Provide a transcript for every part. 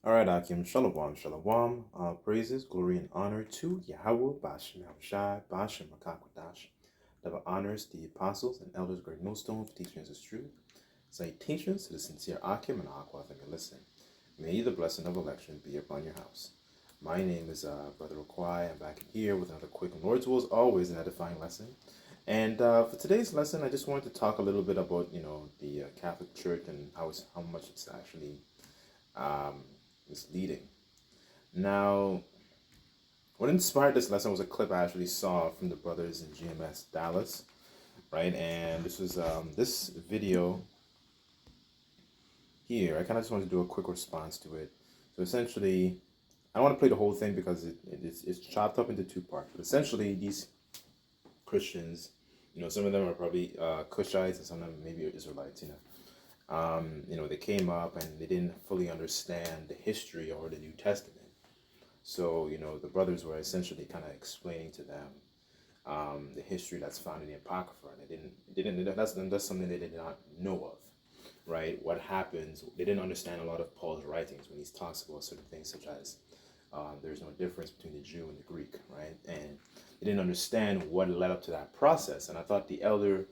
All right, Akim, shalom, shalom. Praises, glory, and honor to Yahweh, Bashem, Yahushai, Bashem, Makakwadash. That honors the apostles and elders, great millstone for teaching us his truth. Salutations to the sincere Akim and Aqua, and listen. May the blessing of election be upon your house. My name is Brother Okwai. I'm back here with another quick and Lord's will, as always, an edifying lesson. And for today's lesson, I just wanted to talk a little bit about, the Catholic Church and how much it's actually um, misleading. Now, what inspired this lesson was a clip I actually saw from the brothers in GMS Dallas, right? And this was this video here. I kind of just wanted to do a quick response to it. So essentially, I don't want to play the whole thing because it's chopped up into two parts. But essentially, these Christians, some of them are probably Cushites and some of them maybe are Israelites, they came up and they didn't fully understand the history or the New Testament. So, the brothers were essentially kind of explaining to them the history that's found in the Apocrypha. And that's something they did not know of, right? What happens, they didn't understand a lot of Paul's writings when he talks about certain things such as there's no difference between the Jew and the Greek, right? And they didn't understand what led up to that process. And I thought the elder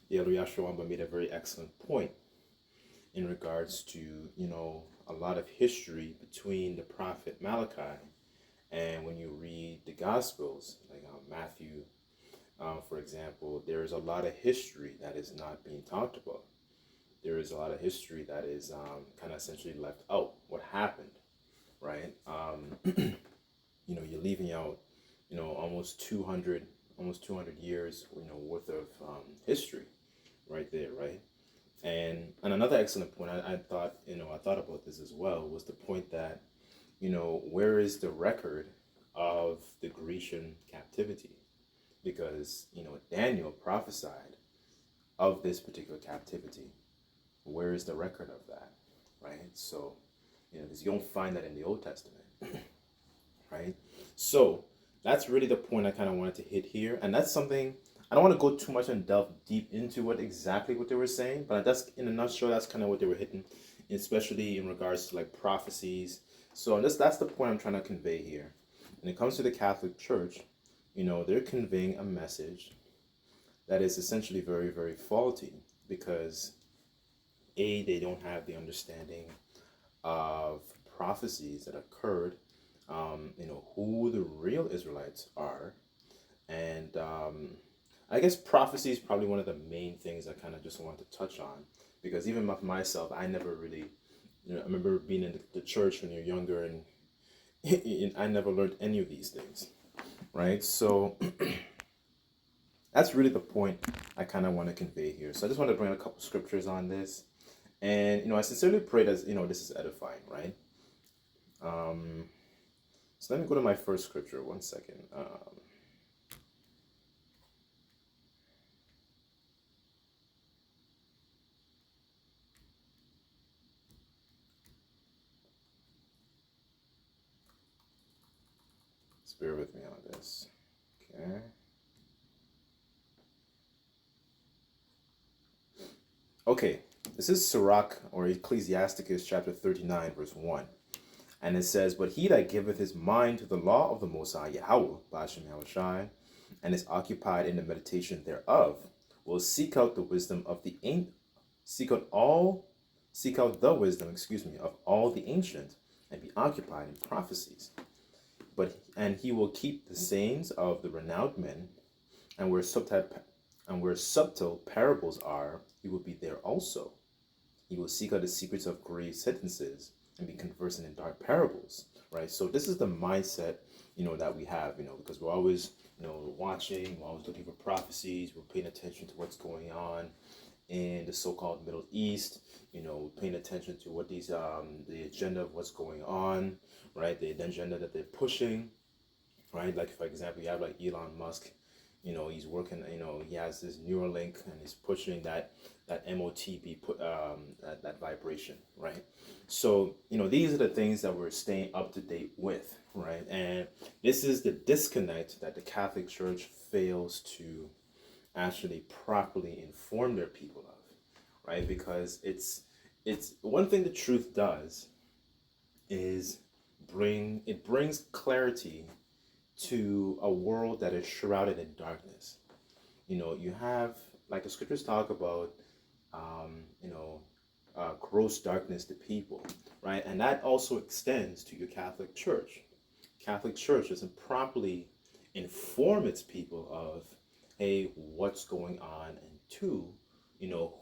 Yashua made a very excellent point in regards to, a lot of history between the prophet Malachi and when you read the Gospels, like Matthew, for example, there is a lot of history that is not being talked about. There is a lot of history that is kind of essentially left out. What happened, right? You're leaving out, almost 200 years, worth of history right there, right? And another excellent point I thought about this as well was the point that, where is the record of the Grecian captivity? Because, Daniel prophesied of this particular captivity. Where is the record of that, right? So, because you don't find that in the Old Testament, right? So that's really the point I kind of wanted to hit here. And that's something, I don't want to go too much and delve deep into what they were saying, but that's, in a nutshell, that's kind of what they were hitting, especially in regards to like prophecies. So that's the point I'm trying to convey here. When it comes to the Catholic Church, they're conveying a message that is essentially very, very faulty because they don't have the understanding of prophecies that occurred, who the real Israelites are. And I guess prophecy is probably one of the main things I kind of just want to touch on, because even myself, I never really, I remember being in the church when you're younger and I never learned any of these things, right? So that's really the point I kind of want to convey here. So I just want to bring a couple scriptures on this. And, I sincerely pray that, this is edifying, right? So let me go to my first scripture. One second. Just bear with me on this. Okay. Okay. This is Sirach, or Ecclesiasticus chapter 39, verse 1. And it says, "But he that giveth his mind to the law of the Most High Yahweh, Bashem Yahushai, and is occupied in the meditation thereof, will seek out the wisdom of the seek out the wisdom, of all the ancient, and be occupied in prophecies. And he will keep the sayings of the renowned men, and where subtle parables are, he will be there also. He will seek out the secrets of grave sentences and be conversant in dark parables," right? So this is the mindset, that we have, because we're always, watching, we're always looking for prophecies, we're paying attention to what's going on in the so-called Middle East, paying attention to what the agenda of what's going on, right? The agenda that they're pushing, right? Like, for example, you have like Elon Musk, he's working, he has this Neuralink and he's pushing that MOTB, that vibration, right? So, these are the things that we're staying up to date with, right? And this is the disconnect that the Catholic Church fails to actually properly inform their people of, right? Because it's one thing the truth does is it brings clarity to a world that is shrouded in darkness. You have, like the scriptures talk about, um, you know, gross darkness to people, right? And that also extends to your Catholic Church. Catholic Church doesn't properly inform its people of, hey, what's going on, and two,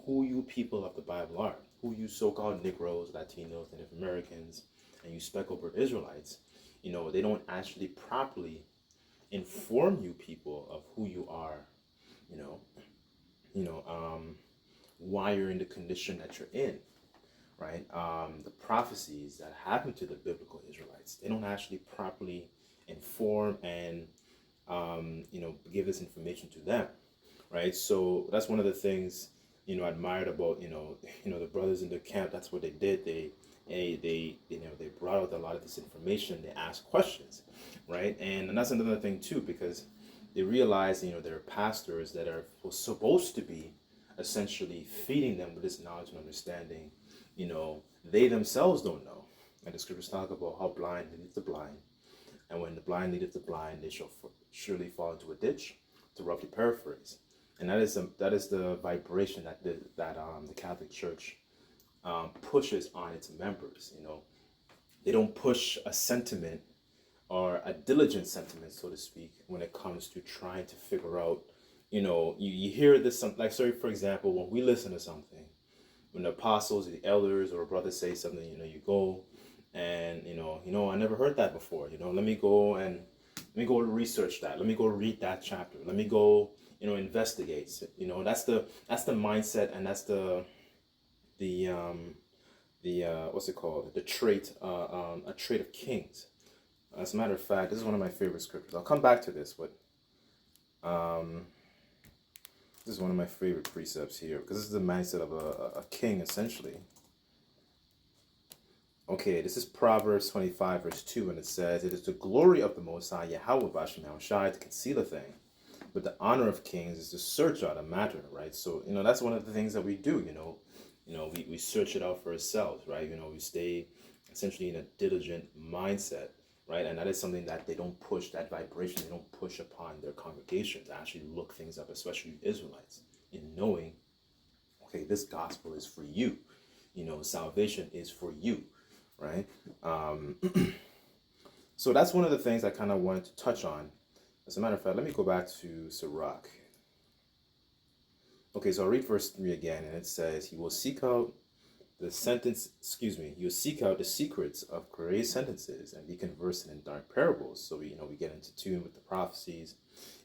who you people of the Bible are, who you so-called Negroes, Latinos, Native Americans, and you speckled Israelites. They don't actually properly inform you people of who you are, you know, you know, why you're in the condition that you're in, right? The prophecies that happened to the biblical Israelites, they don't actually properly inform and give this information to them, right? So that's one of the things I admired about the brothers in the camp. That's what they did. They brought out a lot of this information. They asked questions, right? And that's another thing too, because they realized there are pastors that are supposed to be essentially feeding them with this knowledge and understanding. They themselves don't know. And the scriptures talk about how blind leadeth the blind, and when the blind leadeth the blind, they shall surely fall into a ditch, to roughly paraphrase. And that is the vibration that the Catholic Church pushes on its members. They don't push a sentiment or a diligent sentiment, so to speak, when it comes to trying to figure out. You hear this, like, sorry, for example, when we listen to something, when the apostles or the elders or a brother say something, you go and I never heard that before. Let me go research that. Let me go read that chapter. Let me go investigate. That's the mindset, and that's the what's it called, the trait, a trait of kings. As a matter of fact, this is one of my favorite scriptures. I'll come back to this, but this is one of my favorite precepts here, because this is the mindset of a king, essentially. Okay, this is Proverbs 25, verse 2, and it says, "It is the glory of the Most High, Yahweh Bashem Shai, to conceal a thing, but the honor of kings is to search out a matter," right? So, that's one of the things that we do, we search it out for ourselves, right? We stay essentially in a diligent mindset, right? And that is something that they don't push, that vibration, they don't push upon their congregations, actually look things up, especially Israelites, in knowing, okay, this gospel is for you, salvation is for you, right? So that's one of the things I kind of wanted to touch on. As a matter of fact, let me go back to Sirach. Okay, so I'll read verse 3 again, and it says, he will seek out the secrets of great sentences and be conversant in dark parables. So we get into tune with the prophecies.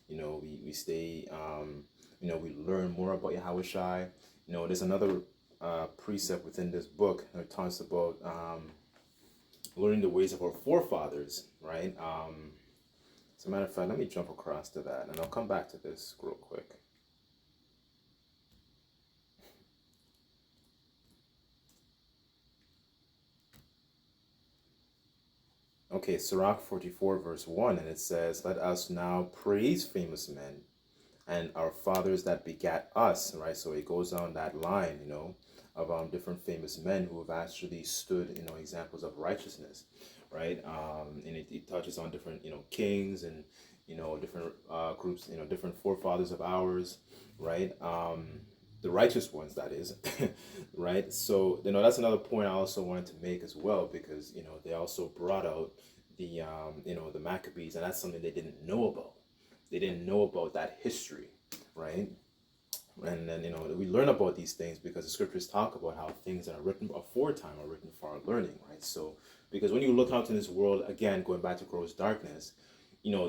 We stay, we learn more about Yahweh Shai. There's another precept within this book that talks about learning the ways of our forefathers, right? As a matter of fact, let me jump across to that, and I'll come back to this real quick. Okay, Sirach 44, verse 1, and it says, "Let us now praise famous men and our fathers that begat us," right? So it goes down that line, of different famous men who have actually stood, examples of righteousness, right? And it touches on different, kings and, different groups, different forefathers of ours, right? The righteous ones, that is, right? So, that's another point I also wanted to make as well, because, they also brought out the, the Maccabees, and that's something they didn't know about. They didn't know about that history, right? And then, we learn about these things because the scriptures talk about how things that are written aforetime are written for our learning, right? So, because when you look out in this world, again, going back to gross darkness,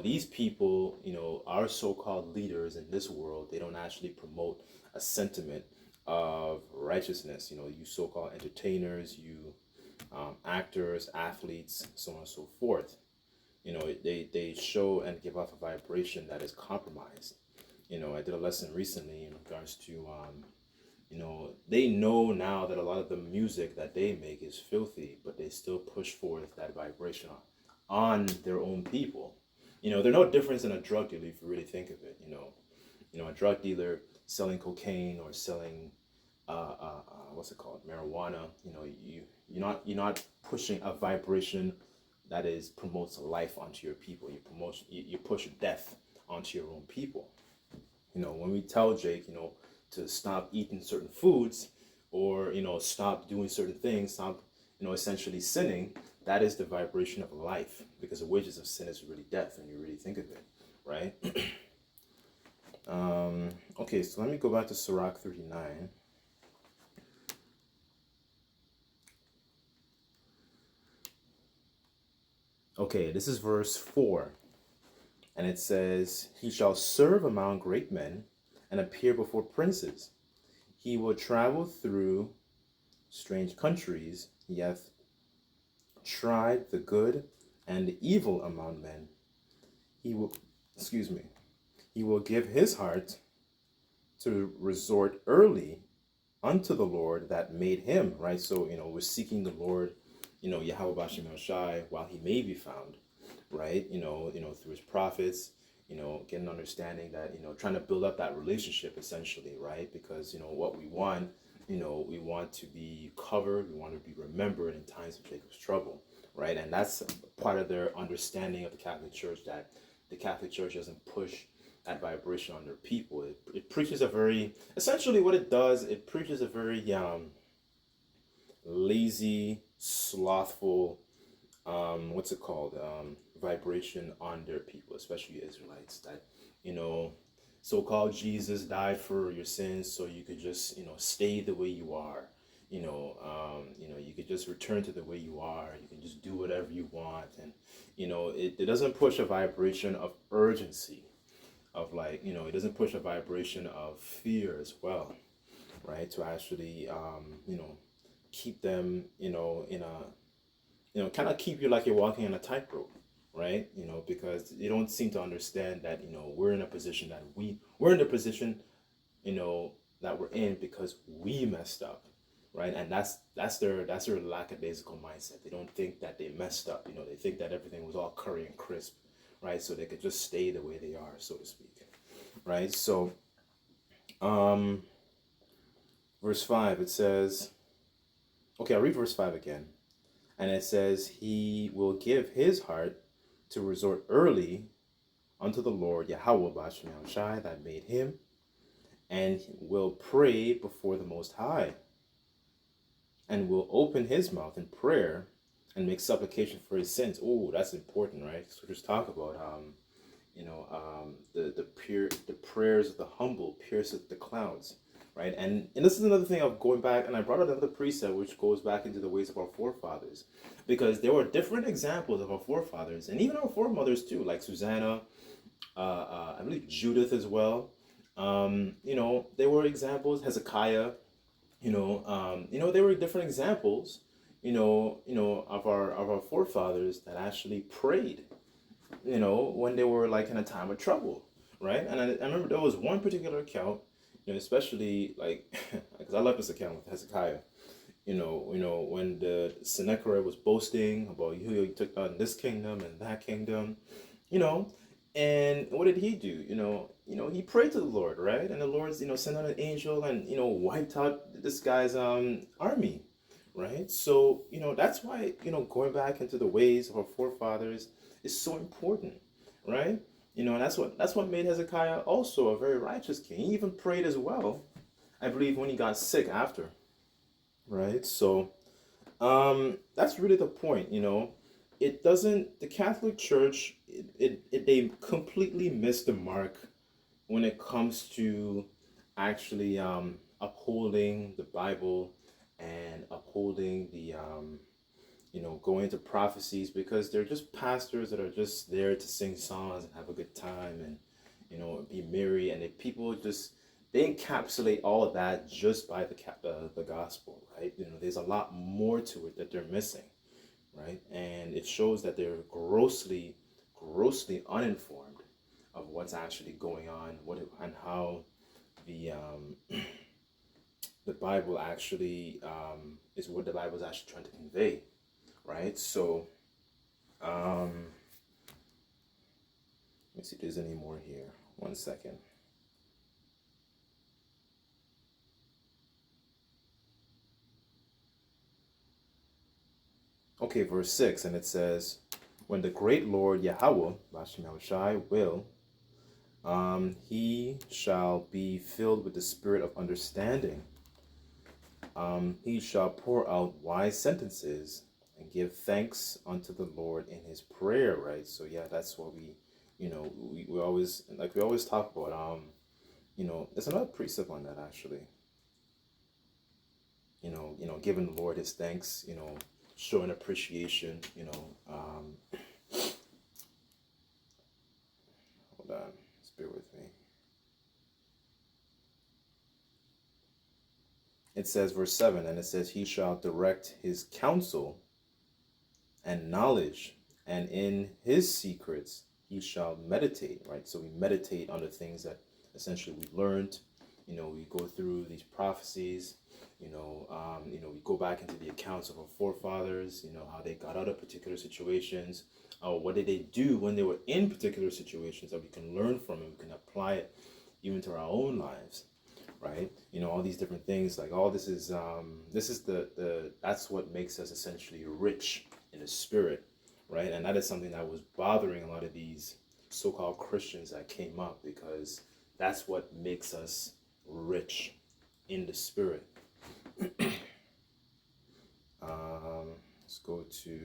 these people, our so-called leaders in this world, they don't actually promote a sentiment of righteousness. You so-called entertainers, you actors, athletes, so on and so forth. They show and give off a vibration that is compromised. I did a lesson recently in regards to, they know now that a lot of the music that they make is filthy, but they still push forth that vibration on their own people. They're no different than a drug dealer, if you really think of it. A drug dealer selling cocaine or selling what's it called, marijuana. You're not pushing a vibration that is promotes life onto your people. You push death onto your own people. When we tell Jake, to stop eating certain foods, or stop doing certain things, stop essentially sinning, that is the vibration of life, because the wages of sin is really death when you really think of it, right? Okay, so let me go back to Sirach 39. Okay, this is verse 4. And it says, "He shall serve among great men and appear before princes. He will travel through strange countries. He hath tried the good and the evil among men. He will, excuse me, he will give his heart to resort early unto the Lord that made him," right? So, we're seeking the Lord, Yahweh Bashem El Shai, while he may be found, right? Through his prophets, getting understanding that, trying to build up that relationship essentially, right? Because, what we want, we want to be covered, we want to be remembered in times of Jacob's trouble, right? And that's part of their understanding of the Catholic Church, that the Catholic Church doesn't push that vibration on their people. It preaches a very, essentially what it does, it preaches a very lazy, slothful, what's it called, vibration on their people, especially Israelites, that, so-called Jesus died for your sins so you could just, stay the way you are. You could just return to the way you are. You can just do whatever you want. And, it doesn't push a vibration of urgency, of like, it doesn't push a vibration of fear as well, right? To actually, keep them, in a, kind of keep you like you're walking on a tightrope, right? Because you don't seem to understand that, we're in a position that we're in the position, that we're in because we messed up, right? And that's their lackadaisical mindset. They don't think that they messed up. They think that everything was all curry and crisp, right? So they could just stay the way they are, so to speak, right? So, verse 5, it says, okay, I'll read verse 5 again. And it says, "He will give his heart to resort early unto the Lord, Yahweh Bashem El Shai, that made him, and will pray before the Most High, and will open his mouth in prayer and make supplication for his sins." Oh, that's important, right? So just talk about the prayers of the humble pierceth the clouds, right? And this is another thing of going back, and I brought out another precept which goes back into the ways of our forefathers, because there were different examples of our forefathers and even our foremothers too, like Susanna, I believe Judith as well. There were examples, Hezekiah. There were different examples, of our forefathers that actually prayed, when they were like in a time of trouble, right? And I remember there was one particular account, especially like, because I love this account with Hezekiah. When the Sennacherib was boasting about who he took on this kingdom and that kingdom, you know, and what did he do? He prayed to the Lord, right? And the Lord, sent out an angel and wiped out this guy's army, right? So that's why going back into the ways of our forefathers is so important, right? And that's what made Hezekiah also a very righteous king. He even prayed as well, I believe, when he got sick after, right? So that's really the point. It doesn't, the Catholic Church, they completely miss the mark when it comes to actually upholding the Bible and upholding the going to prophecies, because they're just pastors that are just there to sing songs and have a good time and be merry, and people just, they encapsulate all of that just by the gospel, right? There's a lot more to it that they're missing, right? And it shows that they're grossly uninformed of what's actually going on, and how the the Bible actually is what the Bible is actually trying to convey, right? So let me see if there's any more here. 1 second. Okay, verse 6, and it says, when the great Lord Yahweh, Bashem Yahushai, will, he shall be filled with the spirit of understanding. He shall pour out wise sentences and give thanks unto the Lord in his prayer, right? So yeah, that's what we always talk about. There's another precept on that actually. Giving the Lord his thanks, showing appreciation, hold on, just bear with me. It says, verse 7, and it says, he shall direct his counsel and knowledge, and in his secrets he shall meditate, right? So we meditate on the things that essentially we learned. We go through these prophecies. We go back into the accounts of our forefathers. How they got out of particular situations. What did they do when they were in particular situations that we can learn from and we can apply it even to our own lives, right? All these different things. Like all this is the that's what makes us essentially rich in the spirit, right? And that is something that was bothering a lot of these so-called Christians that came up, because that's what makes us rich in the spirit. Let's go to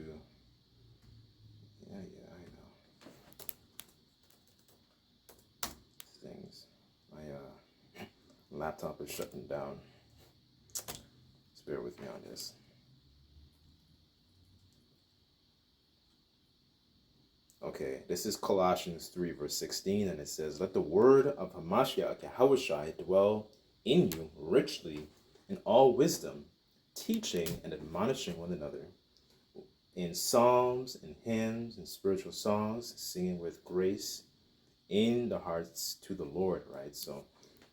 I know things. My laptop is shutting down. Just bear with me on this. Okay, this is Colossians 3, verse 16, and it says, let the word of Hamashiach Yahushai dwell in you richly in all wisdom, teaching and admonishing one another in psalms and hymns and spiritual songs, singing with grace in the hearts to the Lord, right? So,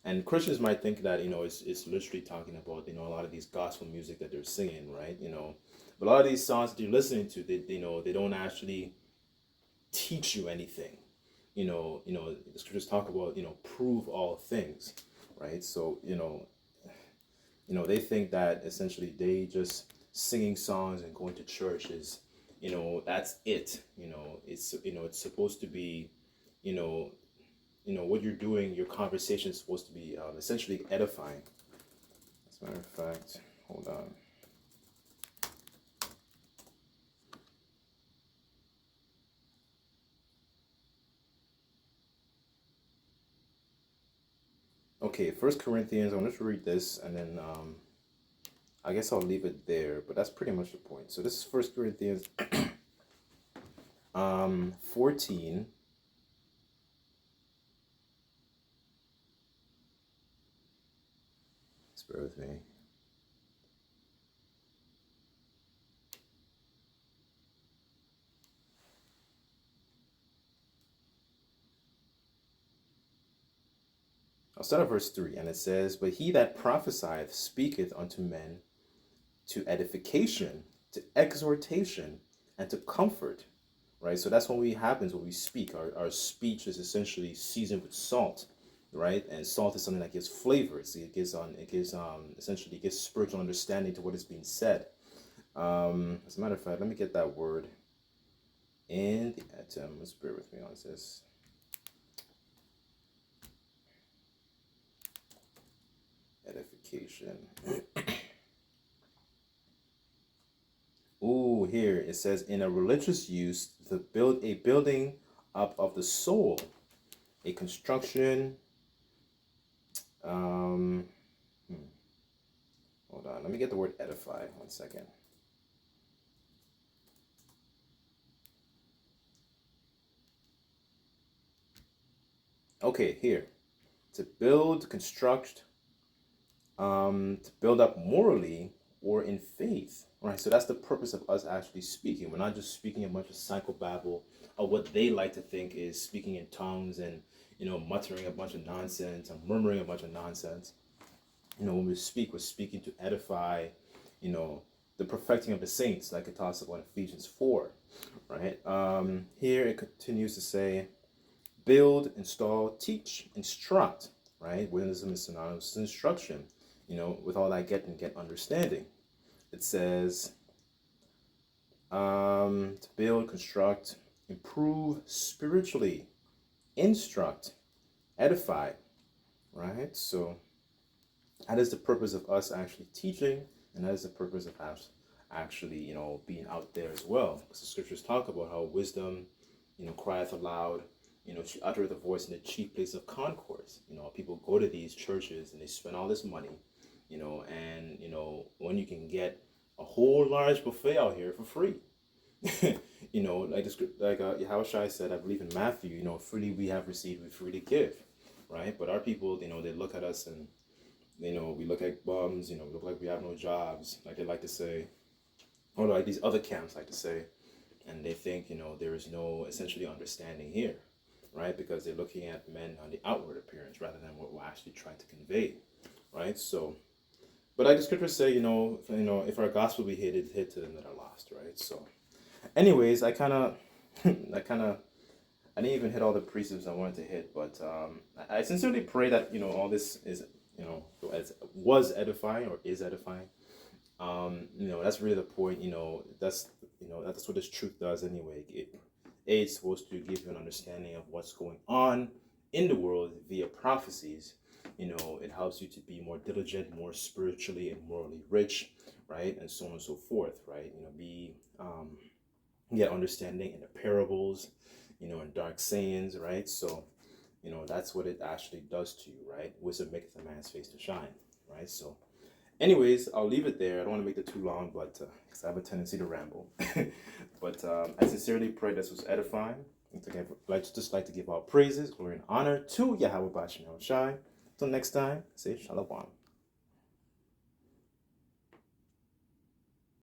and Christians might think that, it's literally talking about, a lot of these gospel music that they're singing, right? But a lot of these songs that you're listening to, they don't actually teach you anything. The scriptures talk about, prove all things, right? So, they think that essentially they just singing songs and going to church is, that's it. It's supposed to be, what you're doing, your conversation is supposed to be essentially edifying. As a matter of fact, hold on. Okay, First Corinthians. I'm just read this, and then I guess I'll leave it there. But that's pretty much the point. So this is First Corinthians 14. Just bear with me. I'll start at verse 3, and it says, but he that prophesieth speaketh unto men to edification, to exhortation, and to comfort, right? So that's when we happens when we speak. Our speech is essentially seasoned with salt, right? And salt is something that gives flavor. So it gives essentially gives spiritual understanding to what is being said. As a matter of fact, let me get that word in the atom. Let's bear with me on this. Edification. Ooh, here it says, in a religious use, a building up of the soul, a construction. Hold on, let me get the word edify. 1 second. Okay, here, to build, construct, to build up morally or in faith, right? So that's the purpose of us actually speaking. We're not just speaking a bunch of psychobabble of what they like to think is speaking in tongues and, muttering a bunch of nonsense and murmuring a bunch of nonsense. When we speak, we're speaking to edify, the perfecting of the saints, like it talks about in Ephesians 4, right? Here it continues to say, build, install, teach, instruct, right? Wisdom is synonymous with instruction. With all that get understanding. It says, To build, construct, improve spiritually, instruct, edify, right? So that is the purpose of us actually teaching, and that is the purpose of us actually, being out there as well. Because the scriptures talk about how wisdom, crieth aloud. She uttereth the voice in the chief place of concourse. People go to these churches and they spend all this money, and when you can get a whole large buffet out here for free. Like the script, like Yahushua said, I believe in Matthew, freely we have received, we freely give, right? But our people, they look at us and, we look like bums, we look like we have no jobs, like they like to say, or like these other camps like to say, and they think, there is no essentially understanding here, right? Because they're looking at men on the outward appearance rather than what we're actually trying to convey, right? So, but like the scriptures say, if our gospel be hid, it's hid to them that are lost, right? So, anyways, I didn't even hit all the precepts I wanted to hit, but I sincerely pray that all this is was edifying or is edifying. That's really the point. That's what this truth does anyway. It's supposed to give you an understanding of what's going on in the world via prophecies. It helps you to be more diligent, more spiritually and morally rich, right, and so on and so forth, right. Get understanding in the parables, and dark sayings, right? So, that's what it actually does to you, right? Wisdom maketh a man's face to shine, right? So, anyways, I'll leave it there. I don't want to make it too long, but because I have a tendency to ramble. But I sincerely pray this was edifying. Just like to give all praises, glory, and honor to Yahweh Bashim Shai. Until next time, say Shalom.